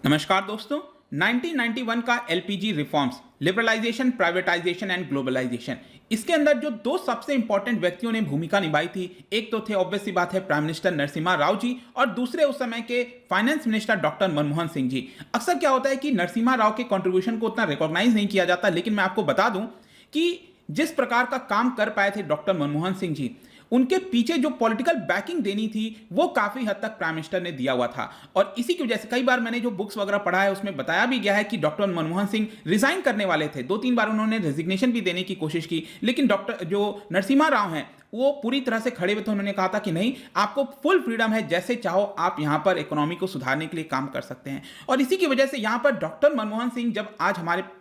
नमस्कार दोस्तों। 1991 का LPG reforms, liberalisation, privatisation and globalisation, इसके अंदर जो दो सबसे इंपॉर्टेंट व्यक्तियों ने भूमिका निभाई थी, एक तो थे ऑब्वियस सी बात है प्राइम मिनिस्टर नरसिम्हा राव जी और दूसरे उस समय के finance minister doctor Manmohan Singh ji. अक्सर क्या होता है कि नरसिम्हा राव के कंट्रीब्यूशन को उतना रिकॉग्नाइज नहीं किया जाता, लेकिन मैं आपको बता दूं कि जिस प्रकार का काम कर पाए थे डॉक्टर मनमोहन सिंह जी, उनके पीछे जो पॉलिटिकल बैकिंग देनी थी वो काफी हद तक प्राइम मिनिस्टर ने दिया हुआ था। और इसी की वजह से कई बार मैंने जो बुक्स वगैरह पढ़ा है उसमें बताया भी गया है कि डॉक्टर मनमोहन सिंह रिजाइन करने वाले थे, 2-3 बार उन्होंने रेजिग्नेशन भी देने की कोशिश की, लेकिन डॉक्टर जो नरसिम्हा राव हैं वो पूरी तरह से खड़े हुए थे। उन्होंने कहा था कि नहीं, आपको फुल फ्रीडम है, जैसे चाहो आप यहां पर इकोनॉमी को सुधारने के लिए काम कर सकते हैं। और इसी की वजह से यहां पर डॉक्टर मनमोहन सिंह जब आज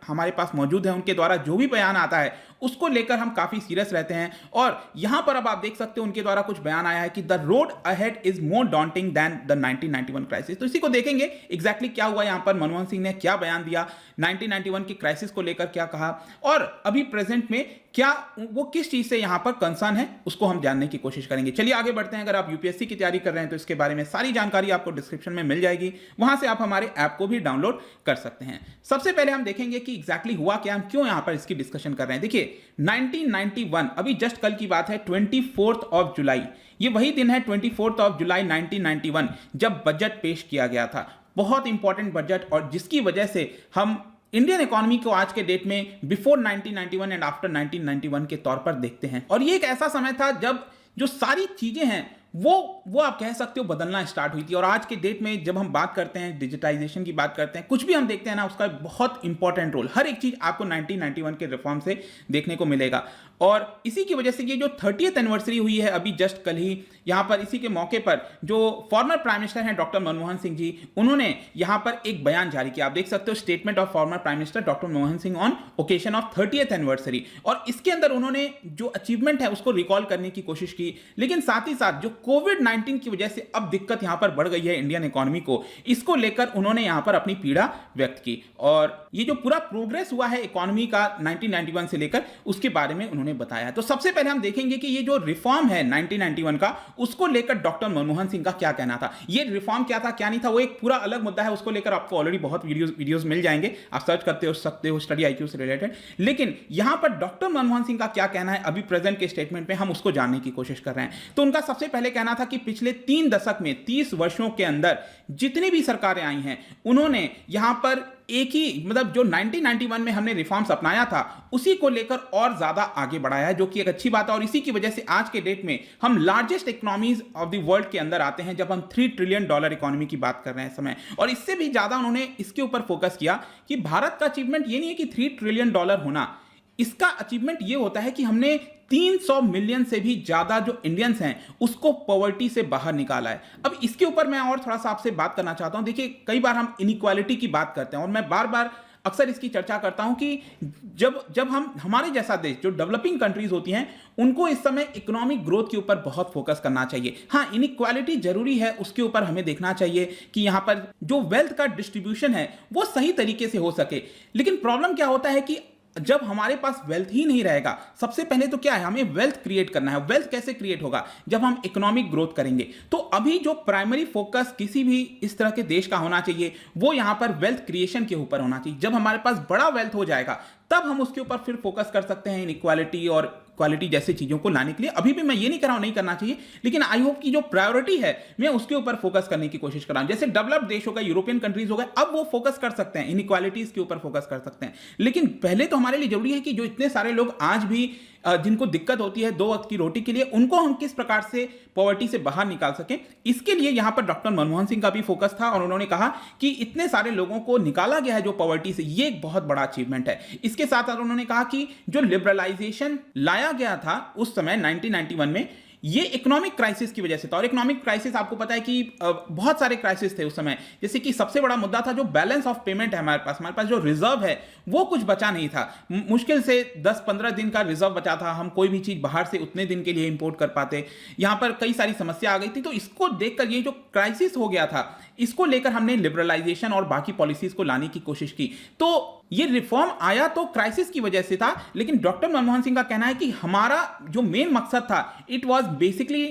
हमारे पास मौजूद है, उनके द्वारा जो भी बयान आता है उसको लेकर हम काफी सीरियस रहते हैं। और यहां पर अब आप देख सकते हो उनके द्वारा कुछ बयान आया है कि the road ahead is more daunting than the 1991 crisis. तो इसी को देखेंगे एग्जैक्टली क्या हुआ यहां पर, मनमोहन सिंह ने क्या बयान दिया, 1991 की क्राइसिस को लेकर क्या कहा और अभी प्रेजेंट में क्या वो किस चीज से यहां पर कंसर्न है, उसको हम जानने की कोशिश करेंगे। चलिए आगे बढ़ते हैं। अगर आप यूपीएससी की तैयारी कर रहे हैं तो इसके बारे में सारी जानकारी आपको डिस्क्रिप्शन में मिल जाएगी, वहां से आप हमारे ऐप को भी डाउनलोड कर सकते हैं। सबसे पहले हम देखेंगे कि एग्जैक्टली हुआ क्या, हम क्यों यहां पर इसकी डिस्कशन कर रहे हैं। देखिए 1991 अभी जस्ट कल की बात है, 24 जुलाई, ये वही दिन है 24 जुलाई 1991 जब बजट पेश किया गया था। बहुत इंपॉर्टेंट बजट, और जिसकी वजह से हम इंडियन इकोनॉमी को आज के डेट में बिफोर 1991 एंड आफ्टर 1991 के तौर पर देखते हैं। और ये एक ऐसा समय था जब जो सारी चीजें हैं वो आप कह सकते हो बदलना स्टार्ट हुई थी। और आज के डेट में जब हम बात करते हैं डिजिटाइजेशन की, बात करते हैं, कुछ भी हम देखते हैं ना, उसका बहुत इंपॉर्टेंट रोल, हर एक चीज आपको 1991 के रिफॉर्म से देखने को मिलेगा। और इसी की वजह से ये जो 30th एनिवर्सरी हुई है अभी जस्ट कल ही, यहां पर इसी के मौके पर जो फॉर्मर प्राइम मिनिस्टर हैं डॉक्टर मनमोहन सिंह जी, उन्होंने यहां पर एक बयान जारी किया। आप देख सकते हो statement of former prime minister doctor Manmohan Singh on occasion of 30th anniversary. और इसके अंदर उन्होंने जो अचीवमेंट है उसको रिकॉल करने की कोशिश की, लेकिन साथ ही साथ जो कोविड-19 की वजह से अब दिक्कत यहां पर बढ़ गई है इंडियन इकोनॉमी को, इसको लेकर उन्होंने यहां पर अपनी पीड़ा व्यक्त की। और ये जो पूरा प्रोग्रेस हुआ है इकोनॉमी का 1991 से लेकर, उसके बारे में उन्होंने बताया। तो सबसे पहले हम देखेंगे कि ये जो रिफॉर्म है 1991 का, उसको लेकर डॉक्टर मनमोहन सिंह का क्या कहना था। ये रिफॉर्म क्या था क्या नहीं था वो एक पूरा अलग मुद्दा है, उसको लेकर आपको ऑलरेडी बहुत वीडियोस मिल जाएंगे, आप सर्च करते हो सकते हो स्टडी आईक्यू से रिलेटेड। लेकिन यहां पर डॉक्टर मनमोहन सिंह का क्या कहना है अभी प्रेजेंट के स्टेटमेंट में, हम उसको जानने की कोशिश कर रहे हैं। तो उनका सबसे पहले कहना था कि पिछले 3 दशक में 30 वर्षों के अंदर जितनी भी सरकारें आई हैं, उन्होंने यहां पर एक ही मतलब जो 1991 में हमने रिफॉर्म्स अपनाया था उसी को लेकर और ज्यादा आगे बढ़ाया है, जो कि एक अच्छी बात है। और इसी की वजह से आज के डेट में हम largest economies of the world के अंदर आते हैं जब हम $3 ट्रिलियन इकोनॉमी की बात कर रहे हैं इस समय। और इससे भी ज्यादा उन्होंने इसके ऊपर फोकस किया कि भारत का अचीवमेंट ये नहीं है कि $3 ट्रिलियन होना, इसका अचीवमेंट ये होता है कि हमने 300 मिलियन से भी ज्यादा जो इंडियंस हैं उसको पॉवर्टी से बाहर निकाला है। अब इसके ऊपर मैं और थोड़ा सा आपसे बात करना चाहता हूं। देखिए कई बार हम इनइक्वालिटी की बात करते हैं और मैं बार बार अक्सर इसकी चर्चा करता हूं कि जब हम हमारे जैसा देश जो डेवलपिंग कंट्रीज होती हैं उनको इस समय इकोनॉमिक ग्रोथ के ऊपर बहुत फोकस करना चाहिए। हाँ, इनइक्वालिटी जरूरी है, उसके ऊपर हमें देखना चाहिए कि यहां पर जो वेल्थ का डिस्ट्रीब्यूशन है वो सही तरीके से हो सके। लेकिन प्रॉब्लम क्या होता है कि जब हमारे पास वेल्थ ही नहीं रहेगा, सबसे पहले तो क्या है, हमें वेल्थ क्रिएट करना है। वेल्थ कैसे क्रिएट होगा? जब हम इकोनॉमिक ग्रोथ करेंगे। तो अभी जो प्राइमरी फोकस किसी भी इस तरह के देश का होना चाहिए वो यहां पर वेल्थ क्रिएशन के ऊपर होना चाहिए। जब हमारे पास बड़ा वेल्थ हो जाएगा तब हम उसके ऊपर फिर फोकस कर सकते हैं इनइक्वालिटी और क्वालिटी जैसी चीजों को लाने के लिए। अभी भी मैं ये नहीं कर रहा हूं नहीं करना चाहिए, लेकिन आई होप की जो प्रायोरिटी है मैं उसके ऊपर फोकस करने की कोशिश कर रहा हूं। जैसे डेवलप्ड देश हो गए, यूरोपियन कंट्रीज हो गए, अब वो फोकस कर सकते हैं इनइक्वालिटीज के ऊपर फोकस कर सकते हैं। लेकिन पहले तो हमारे लिए जरूरी है कि जो इतने सारे लोग आज भी जिनको दिक्कत होती है 2 वक्त की रोटी के लिए, उनको हम किस प्रकार से पॉवर्टी से बाहर निकाल सकें। इसके लिए यहां पर डॉक्टर मनमोहन सिंह का भी फोकस था और उन्होंने कहा कि इतने सारे लोगों को निकाला गया है जो पॉवर्टी से, ये एक बहुत बड़ा अचीवमेंट है। इसके साथ साथ उन्होंने कहा कि जो लिबरलाइजेशन लाया गया था उस समय 1991 में, ये इकोनॉमिक क्राइसिस की वजह से था। और इकोनॉमिक क्राइसिस आपको पता है कि बहुत सारे क्राइसिस थे उस समय। जैसे कि सबसे बड़ा मुद्दा था जो बैलेंस ऑफ पेमेंट है हमारे पास जो रिजर्व है वो कुछ बचा नहीं था। मुश्किल से 10-15 दिन का रिजर्व बचा था, हम कोई भी चीज बाहर से उतने दिन के लिए इंपोर्ट कर पाते। यहां पर कई सारी समस्या आ गई थी। तो इसको देखकर ये जो क्राइसिस हो गया था, इसको लेकर हमने लिबरलाइजेशन और बाकी पॉलिसीज को लाने की कोशिश की। तो ये रिफॉर्म आया तो क्राइसिस की वजह से था, लेकिन डॉक्टर मनमोहन सिंह का कहना है कि हमारा जो मेन मकसद था, it was basically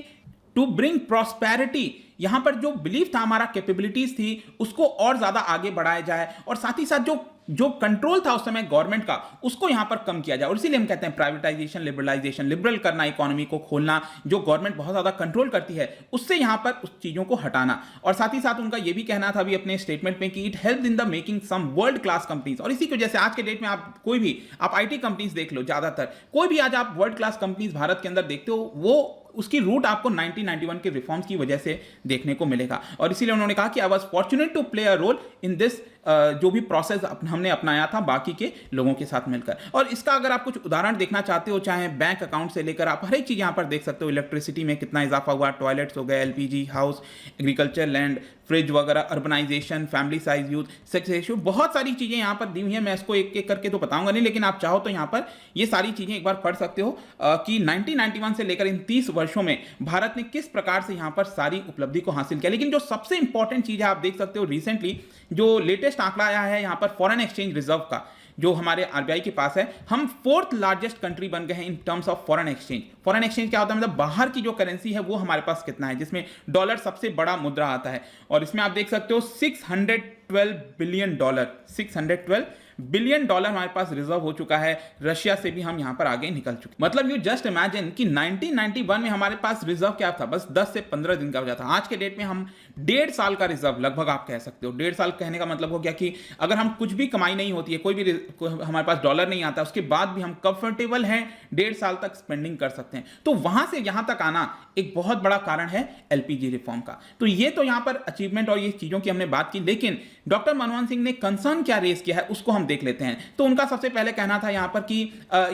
to bring prosperity यहां पर जो बिलीफ था, हमारा कैपेबिलिटीज थी, उसको और ज्यादा आगे बढ़ाया जाए और साथ ही साथ जो कंट्रोल था उस समय गवर्नमेंट का, उसको यहां पर कम किया जाए। और इसीलिए हम कहते हैं प्राइवेटाइजेशन, लिबरलाइजेशन, लिबरल करना, इकोनॉमी को खोलना, जो गवर्नमेंट बहुत ज्यादा कंट्रोल करती है उससे यहां पर उस चीजों को हटाना। और साथ ही साथ उनका यह भी कहना था अभी अपने स्टेटमेंट में कि it help in the making some world class companies. और इसी की वजह से आज के डेट में आप कोई भी आप आईटी कंपनीज देख लो, ज्यादातर कोई भी आज आप वर्ल्ड क्लास कंपनीज भारत के अंदर देखते हो, वो उसकी रूट आपको 1991 के रिफॉर्म्स की वजह से देखने को मिलेगा। और इसीलिए उन्होंने कहा कि I was fortunate to play a role in this, जो भी प्रोसेस हमने अपनाया था बाकी के लोगों के साथ मिलकर। और इसका अगर आप कुछ उदाहरण देखना चाहते हो, चाहे बैंक अकाउंट से लेकर आप हर एक चीज यहां पर देख सकते हो। इलेक्ट्रिसिटी में कितना इजाफा हुआ, टॉयलेट्स हो गए, LPG, house, agriculture land, fridge वगैरह, urbanization, family size, youth, sex ratio, बहुत सारी चीजें यहां पर दी हुई हैं। मैं इसको एक एक करके तो बताऊंगा नहीं, लेकिन आप चाहो तो यहां पर ये सारी चीजें एक बार पढ़ सकते हो कि 1991 से लेकर इन 30 वर्षों में भारत ने किस प्रकार से यहां पर सारी उपलब्धि को हासिल किया। लेकिन जो सबसे इंपॉर्टेंट चीज है, आप देख सकते हो रिसेंटली जो लेटेस्ट आंकड़ा आया है यहां पर फॉरेन एक्सचेंज रिजर्व का, जो हमारे आरबीआई के पास है, हम 4th लार्जेस्ट कंट्री बन गए हैं in terms of foreign exchange. Foreign exchange क्या होता है, मतलब बाहर की जो करेंसी है वो हमारे पास कितना है, जिसमें डॉलर सबसे बड़ा मुद्रा आता है। और इसमें आप देख सकते हो 612 बिलियन डॉलर, 612 बिलियन डॉलर हमारे पास रिजर्व हो चुका है। रशिया से भी हम यहां पर आगे निकल चुके। मतलब यू जस्ट इमेजिन कि 1991 में हमारे पास रिजर्व क्या था, बस 10 से 15 दिन का हो जाता। आज के डेट में हम 1.5 साल का रिजर्व लगभग आप कह सकते हो। 1.5 साल कहने का मतलब हो गया कि अगर हम कुछ भी कमाई नहीं होती है, कोई भी हमारे पास डॉलर नहीं आता, उसके बाद भी हम कंफर्टेबल हैं, 1.5 साल तक स्पेंडिंग कर सकते हैं। तो वहां से यहां तक आना एक बहुत बड़ा कारण है एलपीजी रिफॉर्म का। तो ये तो यहां पर अचीवमेंट और ये चीजों की हमने बात की, लेकिन डॉक्टर मनमोहन सिंह ने कंसर्न क्या रेज किया है उसको हम देख लेते हैं। तो उनका सबसे पहले कहना था यहां पर कि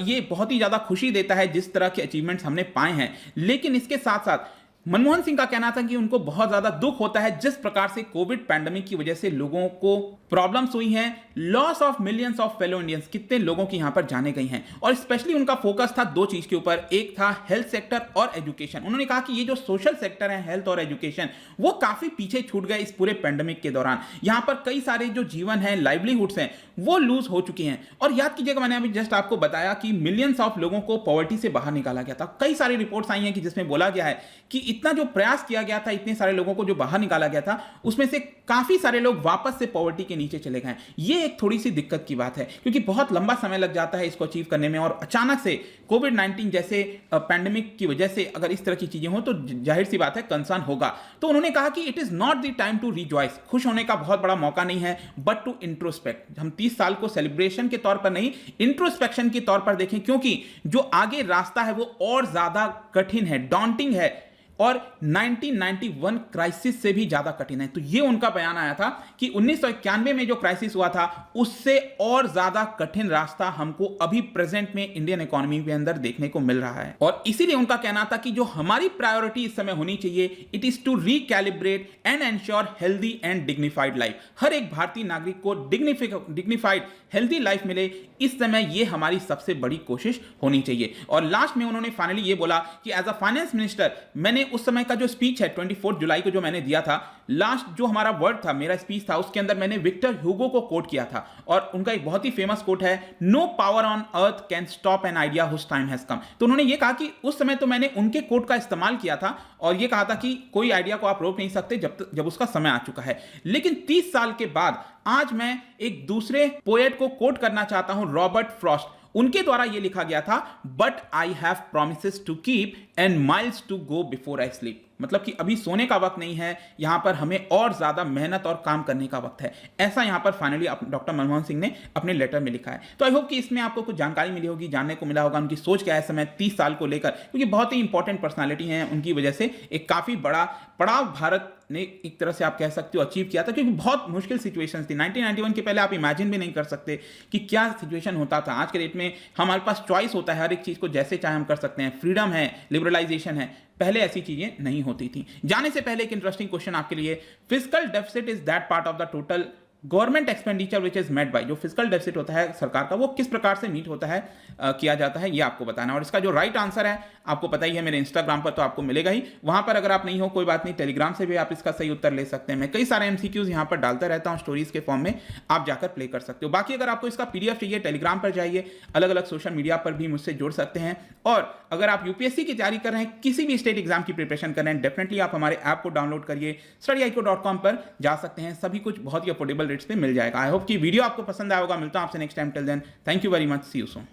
ये बहुत ही ज्यादा खुशी देता है जिस तरह के अचीवमेंट्स हमने पाए हैं, लेकिन इसके साथ साथ मनमोहन सिंह का कहना था कि उनको बहुत ज्यादा दुख होता है जिस प्रकार से कोविड पैंडेमिक की वजह से लोगों को प्रॉब्लम्स हुई हैं, loss of millions of fellow Indians, कितने लोगों की यहां पर जाने गई हैं। और स्पेशली उनका फोकस था 2 चीज के ऊपर, एक था हेल्थ सेक्टर और एजुकेशन। उन्होंने कहा कि ये जो सोशल सेक्टर है, हेल्थ और एजुकेशन, वो काफी पीछे छूट गए इस पूरे पैंडेमिक के दौरान। यहां पर कई सारे जो जीवन है, लाइवलीहुड्स हैं, वो लूज हो चुके हैं। और याद कीजिएगा, मैंने अभी जस्ट आपको बताया कि मिलियंस ऑफ लोगों को पॉवर्टी से बाहर निकाला गया था। कई सारी रिपोर्ट्स आई हैं कि जिसमें बोला गया है कि इतना जो प्रयास किया गया था, इतने सारे लोगों को जो बाहर निकाला गया था, उसमें से काफी सारे लोग वापस से पॉवर्टी के नीचे चले गए। ये एक थोड़ी सी दिक्कत की बात है, क्योंकि बहुत लंबा समय लग जाता है इसको अचीव करने में। और अचानक से कोविड-19 जैसे पैंडेमिक की वजह से अगर इस तरह की चीजें हो तो जाहिर सी बात है कंसर्न होगा। तो उन्होंने कहा कि it is not the time to rejoice, खुश होने का बहुत बड़ा मौका नहीं है, बट टू इंट्रोस्पेक्ट। हम 30 साल को सेलिब्रेशन के तौर पर नहीं, इंट्रोस्पेक्शन के तौर पर देखें, क्योंकि जो आगे रास्ता है वो और ज्यादा कठिन है, डॉन्टिंग है और 1991 क्राइसिस से भी ज्यादा कठिन है। तो ये उनका बयान आया था कि 1991 में जो क्राइसिस हुआ था उससे और ज्यादा कठिन रास्ता हमको अभी प्रेजेंट में इंडियन इकोनॉमी के अंदर देखने को मिल रहा है। और इसीलिए उनका कहना था कि जो हमारी प्रायोरिटी इस समय होनी चाहिए, it is to recalibrate and ensure healthy and dignified life. हर एक भारतीय नागरिक को डिग्निफाइड हेल्दी लाइफ मिले, इस समय ये हमारी सबसे बड़ी कोशिश होनी चाहिए। और लास्ट में उन्होंने फाइनली ये बोला कि एज अ फाइनेंस मिनिस्टर, मैंने उस समय का जो स्पीच है 24 जुलाई को जो मैंने दिया था, लास्ट जो हमारा वर्ड था, मेरा स्पीच था, उसके अंदर मैंने विक्टर ह्यूगो को कोट किया था। और उनका एक बहुत ही फेमस कोट है, no power on earth can stop an idea whose time has come. तो उन्होंने ये कहा कि उस समय तो मैंने उनके कोट का इस्तेमाल किया था और ये कहा था कि कोई आइडिया को आप रोक नहीं सकते जब उसका समय आ चुका है। लेकिन 30 साल के बाद आज मैं एक दूसरे पोएट को कोट करना चाहता हूं, रॉबर्ट फ्रॉस्ट। उनके द्वारा यह लिखा गया था, but I have promises to keep and miles to go before I sleep. मतलब कि अभी सोने का वक्त नहीं है, यहां पर हमें और ज्यादा मेहनत और काम करने का वक्त है। ऐसा यहां पर फाइनली डॉक्टर मनमोहन सिंह ने अपने लेटर में लिखा है। तो आई होप कि इसमें आपको कुछ जानकारी मिली होगी, जानने को मिला होगा उनकी सोच क्या है समय 30 साल को लेकर, क्योंकि बहुत ही इंपॉर्टेंट पर्सनालिटी है। उनकी वजह से एक काफी बड़ा पड़ाव भारत ने एक तरह से आप कह सकते हो अचीव किया था, क्योंकि बहुत मुश्किल सिचुएशंस थी। 1991 के पहले आप इमेजिन भी नहीं कर सकते कि क्या सिचुएशन होता था। आज के डेट में हमारे पास चॉइस होता है, हर एक चीज को जैसे चाहे हम कर सकते हैं, फ्रीडम है, लिबरलाइजेशन है। पहले ऐसी चीजें नहीं होती थी। जाने से पहले एक इंटरेस्टिंग क्वेश्चन आपके लिए, fiscal deficit is that part of the total government expenditure which is met by, जो फिजिकल डेफिसिट होता है सरकार का, वो किस प्रकार से मीट होता है, किया जाता है, ये आपको बताना है। और इसका जो राइट आंसर है आपको पता ही है, मेरे इंस्टाग्राम पर तो आपको मिलेगा ही, वहां पर अगर आप नहीं हो कोई बात नहीं, टेलीग्राम से भी आप इसका सही उत्तर ले सकते हैं। मैं कई सारे एमसीक्यूज यहां पर डालता रहता हूं स्टोरीज के फॉर्म में, आप जाकर प्ले कर सकते हो। बाकी अगर आपको इसका पीडीएफ चाहिए, टेलीग्राम पर जाइए, अलग अलग सोशल मीडिया पर भी मुझसे जुड़ सकते हैं। और अगर आप यूपीएससी की तैयारी कर रहे हैं, किसी भी स्टेट एग्जाम की प्रिपरेशन कर रहे हैं, डेफिनेटली आप हमारे ऐप को डाउनलोड करिए, studyiko.com पर जा सकते हैं, सभी कुछ बहुत ही अफोर्डेबल रेट्स पे मिल जाएगा। आई होप कि वीडियो आपको पसंद आया होगा। मिलता हूं आपसे next time, till then thank you very much, see you soon.